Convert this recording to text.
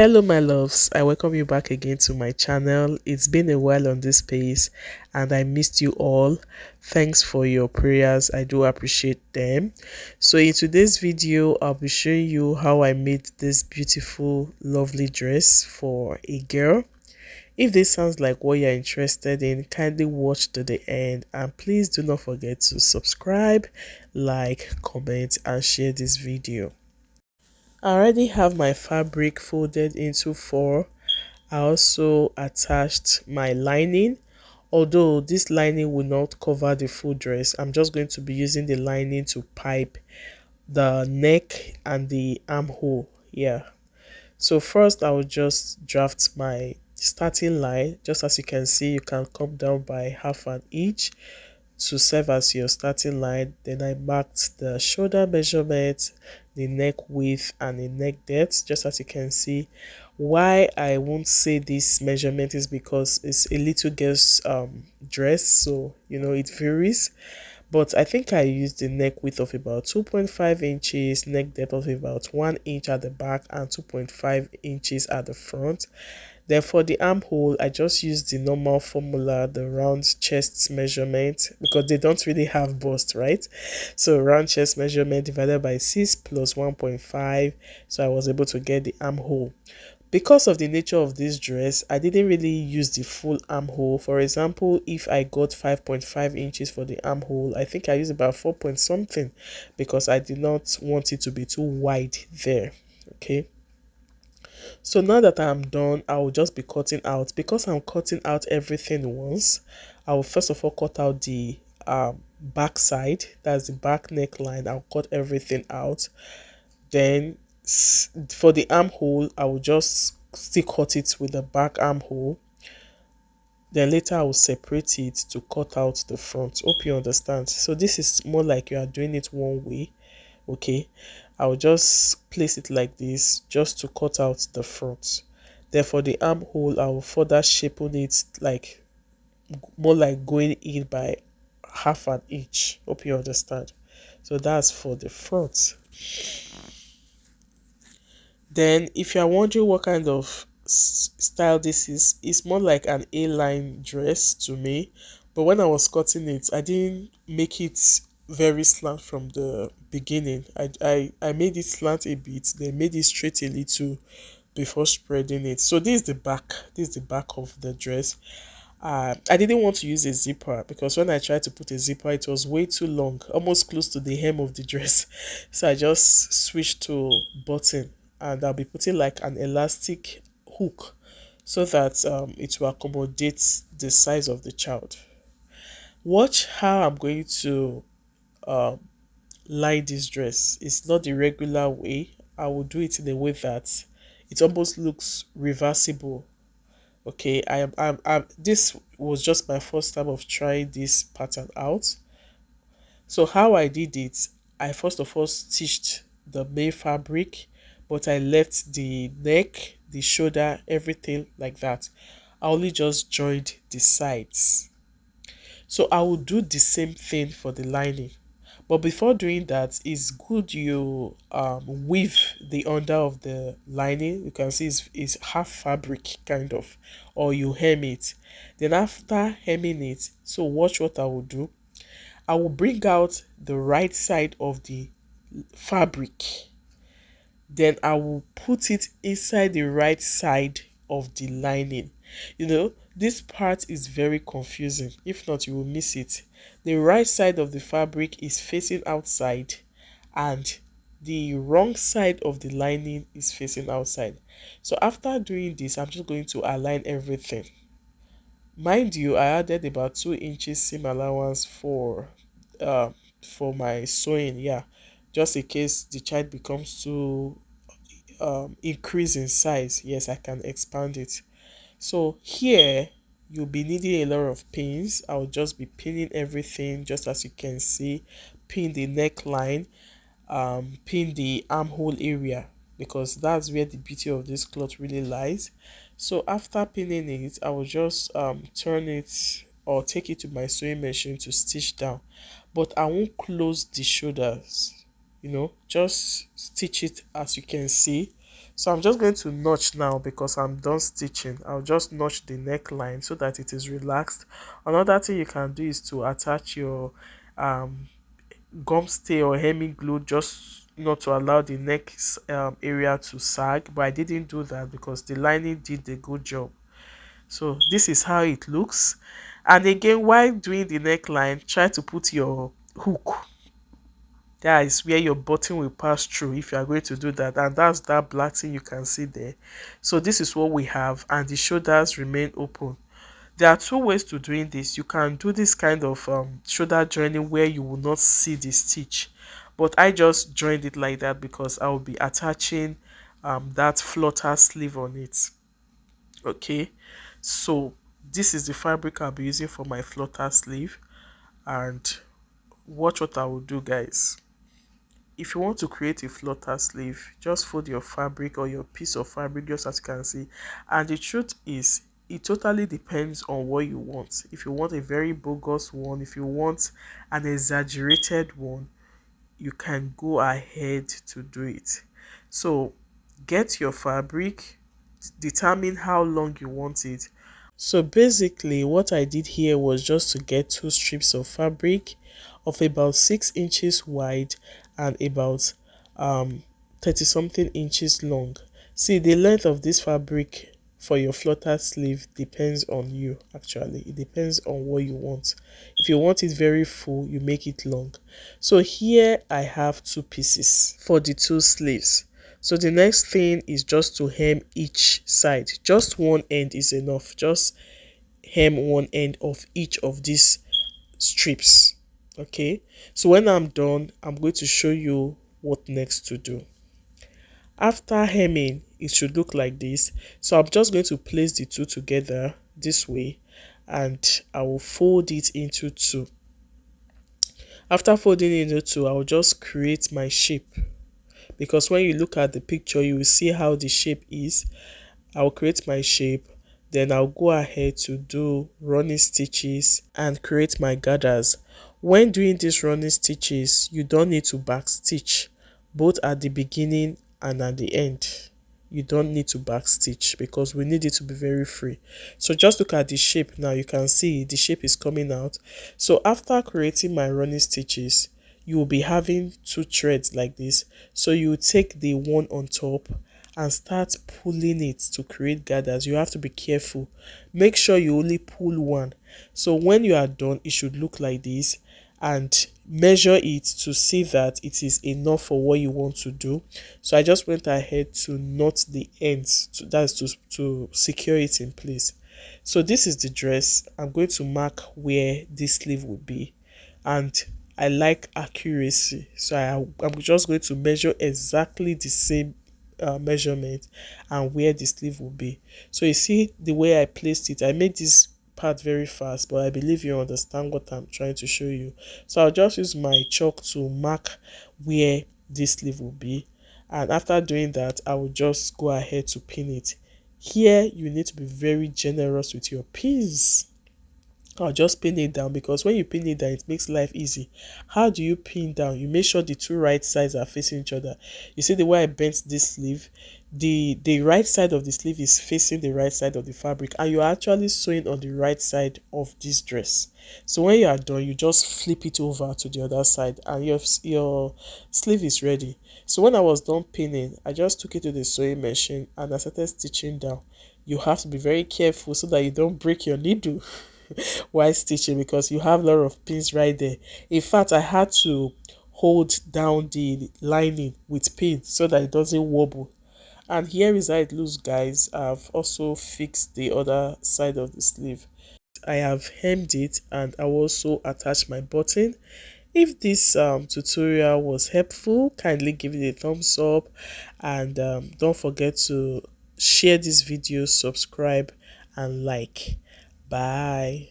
Hello, my loves. I welcome you back again to my channel. It's been a while on this space and I missed you all. Thanks for your prayers. I do appreciate them. So, in today's video, I'll be showing you how I made this beautiful, lovely dress for a girl. If this sounds like what you're interested in, kindly watch to the end and please do not forget to subscribe, like, comment, and share this video. I already have my fabric folded into four. I also attached my lining, although this lining will not cover the full dress. I'm just going to be using the lining to pipe the neck and the armhole. Yeah. So first I will just draft my starting line. Just as you can see, you can come down by half an inch to serve as your starting line. Then I marked the shoulder measurement, the neck width, and the neck depth. Just as you can see, why I won't say this measurement is because it's a little girl's dress, so it varies. But I think I used the neck width of about 2.5 inches, neck depth of about 1 inch at the back and 2.5 inches at the front. Then for the armhole, I just used the normal formula, the round chest measurement, because they don't really have bust, right? So round chest measurement divided by 6 plus 1.5. So I was able to get the armhole. Because of the nature of this dress, I didn't really use the full armhole. For example, if I got 5.5 inches for the armhole, I think I used about 4 point something because I did not want it to be too wide there. Okay. So now that I'm done, I will just be cutting out. Because I'm cutting out everything once, I will first of all cut out the back side. That's the back neckline. I'll cut everything out. Then for the armhole, I will just still cut it with the back armhole. Then later I will separate it to cut out the front. Hope you understand. So this is more like you are doing it one way. Okay, I'll just place it like this just to cut out the front. Then for the armhole, I will further shape on it like more like going in by half an inch. Hope you understand. So that's for the front. Then if you are wondering what kind of style this is, it's more like an A-line dress to me. But when I was cutting it, I didn't make it very slant from the beginning. I made it slant a bit, then made it straight a little before spreading it. So this is the back. This is the back of the dress. I didn't want to use a zipper because when I tried to put a zipper, it was way too long, almost close to the hem of the dress. So I just switched to button, and I'll be putting like an elastic hook so that it will accommodate the size of the child. Watch how I'm going to um, line this dress. It's not the regular way. I will do it in a way that it almost looks reversible. Okay, this was just my first time of trying this pattern out. So how I did it, I first of all stitched the main fabric, but I left the neck, the shoulder, everything like that. I only just joined the sides. So I will do the same thing for the lining. But before doing that, it's good you weave the under of the lining. You can see it's half fabric kind of, or you hem it. Then after hemming it, so watch what I will do. I will bring out the right side of the fabric. Then I will put it inside the right side of the lining. This part is very confusing. If not, you will miss it. The right side of the fabric is facing outside and the wrong side of the lining is facing outside. So after doing this, I'm just going to align everything. Mind you, I added about 2 inches seam allowance uh, for my sewing, yeah, just in case the child becomes too increase in size. Yes, I can expand it. So here you'll be needing a lot of pins. I'll just be pinning everything just as you can see. Pin the neckline, pin the armhole area, because that's where the beauty of this cloth really lies. So after pinning it, I will just turn it or take it to my sewing machine to stitch down, but I won't close the shoulders, just stitch it as you can see. So I'm just going to notch now because I'm done stitching. I'll just notch the neckline so that it is relaxed. Another thing you can do is to attach your um, gum stay or hemming glue, just not to allow the neck area to sag. But I didn't do that because the lining did a good job. So this is how it looks. And again, while doing the neckline, try to put your hook. That is where your button will pass through if you are going to do that, and that's that black thing you can see there. So this is what we have, and the shoulders remain open. There are two ways to doing this. You can do this kind of shoulder joining where you will not see the stitch, but I just joined it like that because I will be attaching that flutter sleeve on it. Okay, so this is the fabric I'll be using for my flutter sleeve, and watch what I will do, guys. If you want to create a flutter sleeve, just fold your fabric or your piece of fabric, just as you can see. And the truth is, it totally depends on what you want. If you want a very bogus one, if you want an exaggerated one, you can go ahead to do it. So get your fabric, determine how long you want it. So basically what I did here was just to get two strips of fabric of about 6 inches wide and about 30 something inches long. See, the length of this fabric for your flutter sleeve depends on you. Actually, it depends on what you want. If you want it very full, you make it long. So here I have two pieces for the two sleeves. So the next thing is just to hem each side. Just one end is enough. Just hem one end of each of these strips. Okay, so when I'm done, I'm going to show you what next to do. After hemming, it should look like this. So I'm just going to place the two together this way, and I will fold it into two. After folding it into two, I will just create my shape, because when you look at the picture, you will see how the shape is. I'll create my shape, then I'll go ahead to do running stitches and create my gathers. When doing these running stitches, you don't need to back stitch, both at the beginning and at the end. You don't need to back stitch because we need it to be very free. So just look at the shape now. You can see the shape is coming out. So after creating my running stitches, you will be having two threads like this. So you take the one on top and start pulling it to create gathers. You have to be careful. Make sure you only pull one. So when you are done, it should look like this, and measure it to see that it is enough for what you want to do. So I just went ahead to knot the ends, that's to secure it in place. So this is the dress. I'm going to mark where this sleeve will be, and I like accuracy, so I'm just going to measure exactly the same measurement and where the sleeve will be. So you see the way I placed it, I made this part very fast, but I believe you understand what I'm trying to show you. So I'll just use my chalk to mark where this sleeve will be, and after doing that, I will just go ahead to pin it. Here you need to be very generous with your pins. I'll just pin it down, because when you pin it down, it makes life easy. How do you pin down? You make sure the two right sides are facing each other. You see the way I bent this sleeve? The right side of the sleeve is facing the right side of the fabric, and you're actually sewing on the right side of this dress. So when you are done, you just flip it over to the other side, and your sleeve is ready. So when I was done pinning, I just took it to the sewing machine and I started stitching down. You have to be very careful so that you don't break your needle while stitching, because you have a lot of pins right there. In fact, I had to hold down the lining with pin so that it doesn't wobble. And here is how it looks, guys. I've also fixed the other side of the sleeve. I have hemmed it, and I also attached my button. If this tutorial was helpful, kindly give it a thumbs up, and don't forget to share this video, subscribe, and like. Bye.